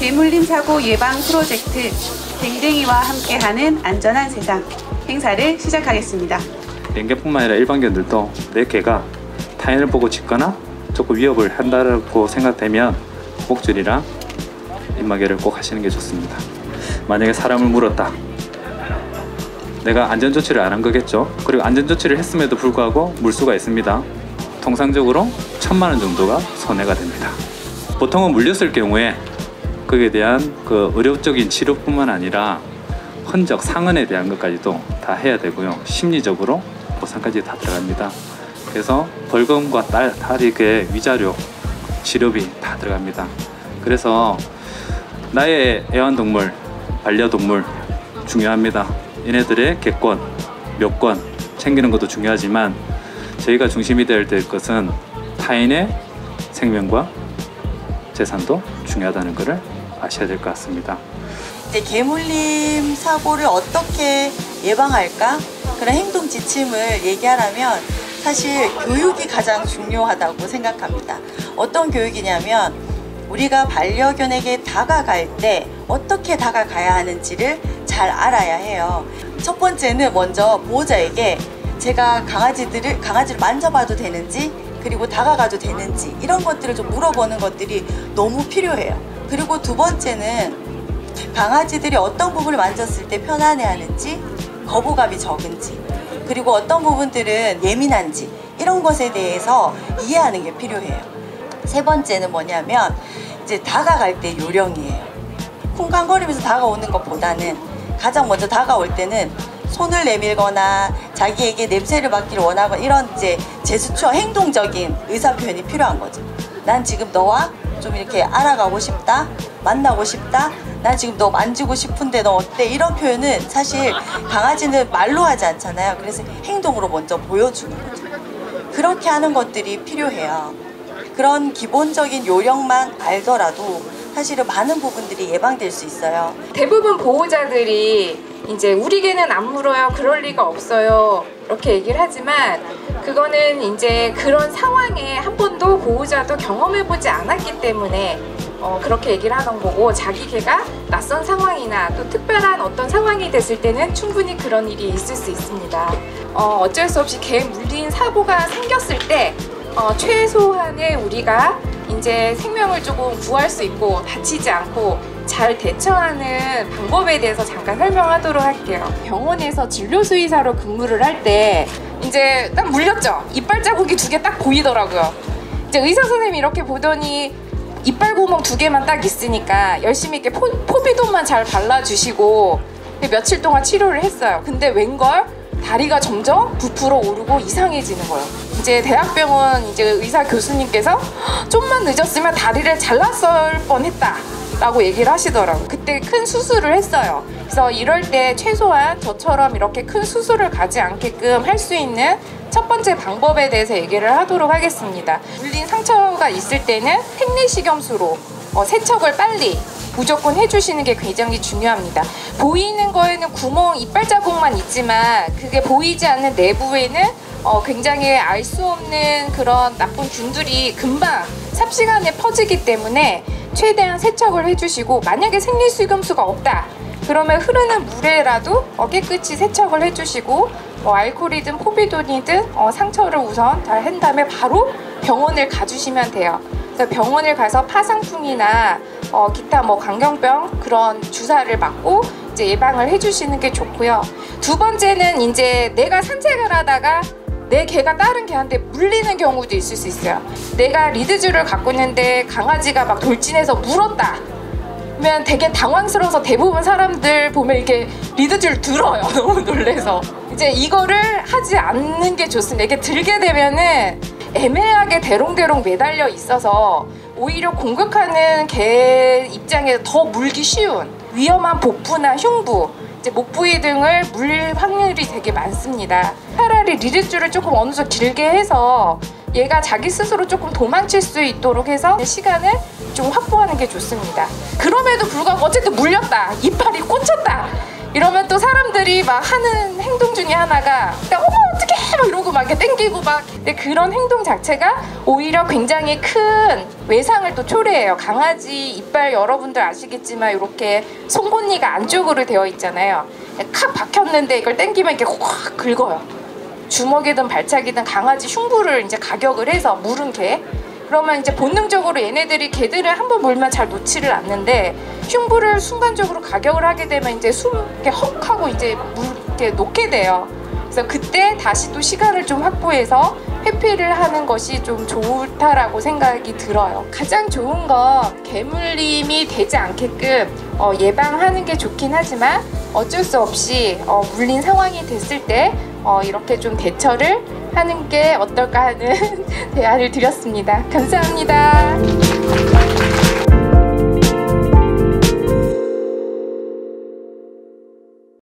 개물림 사고 예방 프로젝트 댕댕이와 함께하는 안전한 세상 행사를 시작하겠습니다. 댕개뿐만 아니라 일반견들도 내 개가 타인을 보고 짖거나 조금 위협을 한다고 생각되면 목줄이랑 입마개를 꼭 하시는 게 좋습니다. 만약에 사람을 물었다, 내가 안전조치를 안 한 거겠죠. 그리고 안전조치를 했음에도 불구하고 물 수가 있습니다. 통상적으로 1000만 원 정도가 손해가 됩니다. 보통은 물렸을 경우에 거기에 대한 그 의료적인 치료뿐만 아니라 흔적, 상흔에 대한 것까지도 다 해야 되고요. 심리적으로 보상까지 다 들어갑니다. 그래서 벌금과 탈익의 위자료, 치료비 다 들어갑니다. 그래서 나의 애완동물, 반려동물 중요합니다. 얘네들의 객권, 묘권 챙기는 것도 중요하지만 저희가 중심이 될 것은 타인의 생명과 재산도 중요하다는 것을 아셔야 될 것 같습니다. 이제 개물림 사고를 어떻게 예방할까? 그런 행동 지침을 얘기하라면 사실 교육이 가장 중요하다고 생각합니다. 어떤 교육이냐면 우리가 반려견에게 다가갈 때 어떻게 다가가야 하는지를 잘 알아야 해요. 첫 번째는 먼저 보호자에게 제가 강아지를 만져봐도 되는지, 그리고 다가가도 되는지 이런 것들을 좀 물어보는 것들이 너무 필요해요. 그리고 두 번째는 강아지들이 어떤 부분을 만졌을 때 편안해하는지, 거부감이 적은지, 그리고 어떤 부분들은 예민한지 이런 것에 대해서 이해하는 게 필요해요. 세 번째는 뭐냐면 이제 다가갈 때 요령이에요. 쿵쾅거리면서 다가오는 것보다는 가장 먼저 다가올 때는 손을 내밀거나 자기에게 냄새를 맡기를 원하거나 이런 이제 제스처, 행동적인 의사표현이 필요한 거죠. 난 지금 너와 좀 이렇게 알아가고 싶다, 만나고 싶다, 난 지금 너 만지고 싶은데 너 어때? 이런 표현은 사실 강아지는 말로 하지 않잖아요. 그래서 행동으로 먼저 보여주는 거죠. 그렇게 하는 것들이 필요해요. 그런 기본적인 요령만 알더라도 사실은 많은 부분들이 예방될 수 있어요. 대부분 보호자들이 이제 우리 개는 안 물어요, 그럴 리가 없어요 이렇게 얘기를 하지만 그거는 이제 그런 상황에 한 번도 보호자도 경험해보지 않았기 때문에 그렇게 얘기를 하던 거고, 자기 개가 낯선 상황이나 또 특별한 어떤 상황이 됐을 때는 충분히 그런 일이 있을 수 있습니다. 어쩔 수 없이 개 물린 사고가 생겼을 때 최소한의 우리가 이제 생명을 조금 구할 수 있고 다치지 않고 잘 대처하는 방법에 대해서 잠깐 설명하도록 할게요. 병원에서 진료수의사로 근무를 할 때 이제 딱 물렸죠? 이빨 자국이 2개 딱 보이더라고요. 이제 의사 선생님이 이렇게 보더니 이빨 구멍 2개만 딱 있으니까 열심히 이렇게 포비돈만 잘 발라주시고 며칠 동안 치료를 했어요. 근데 웬걸 다리가 점점 부풀어 오르고 이상해지는 거예요. 이제 대학병원 이제 의사 교수님께서 좀만 늦었으면 다리를 잘랐을 뻔했다 라고 얘기를 하시더라고요. 그때 큰 수술을 했어요. 그래서 이럴 때 최소한 저처럼 이렇게 큰 수술을 가지 않게끔 할 수 있는 첫 번째 방법에 대해서 얘기를 하도록 하겠습니다. 물린 상처가 있을 때는 생리식염수로 세척을 빨리 무조건 해주시는 게 굉장히 중요합니다. 보이는 거에는 구멍, 이빨 자국만 있지만 그게 보이지 않는 내부에는 굉장히 알 수 없는 그런 나쁜 균들이 금방 삽시간에 퍼지기 때문에 최대한 세척을 해주시고, 만약에 생리식염수가 없다 그러면 흐르는 물에라도 깨끗이 세척을 해주시고 알코올이든 포비돈이든 상처를 우선 잘 한 다음에 바로 병원을 가주시면 돼요. 그래서 병원을 가서 파상풍이나 기타 광경병 그런 주사를 맞고 이제 예방을 해주시는 게 좋고요. 두 번째는 이제 내가 산책을 하다가 내 개가 다른 개한테 물리는 경우도 있을 수 있어요. 내가 리드줄을 갖고 있는데 강아지가 막 돌진해서 물었다 그러면 되게 당황스러워서 대부분 사람들 보면 이렇게 리드줄 들어요. 너무 놀래서. 이제 이거를 하지 않는 게 좋습니다. 이게 들게 되면은 애매하게 대롱대롱 매달려 있어서 오히려 공격하는 개 입장에서 더 물기 쉬운 위험한 복부나 흉부, 이제 목 부위 등을 물 확률이 되게 많습니다. 차라리 리드줄을 조금 어느 정도 길게 해서 얘가 자기 스스로 조금 도망칠 수 있도록 해서 시간을 좀 확보하는 게 좋습니다. 그럼에도 불구하고 어쨌든 물렸다, 이빨이 꽂혔다 이러면 또 사람들이 막 하는 행동 중에 하나가 어머 어떡해 막 이러고 막 이렇게 땡기고 막. 근데 그런 행동 자체가 오히려 굉장히 큰 외상을 또 초래해요. 강아지 이빨 여러분들 아시겠지만 이렇게 송곳니가 안쪽으로 되어 있잖아요. 칵 박혔는데 이걸 땡기면 이렇게 확 긁어요. 주먹이든 발차기든 강아지 흉부를 이제 가격을 해서 물은 개. 그러면 이제 본능적으로 얘네들이 개들을 한번 물면 잘 놓지를 않는데 흉부를 순간적으로 가격을 하게 되면 이제 숨 이렇게 헉 하고 이제 물 이렇게 놓게 돼요. 그래서 그때 다시 또 시간을 좀 확보해서 회피를 하는 것이 좀 좋다라고 생각이 들어요. 가장 좋은 건 개물림이 되지 않게끔 예방하는 게 좋긴 하지만 어쩔 수 없이 물린 상황이 됐을 때 이렇게 좀 대처를 하는 게 어떨까 하는 대안을 드렸습니다. 감사합니다.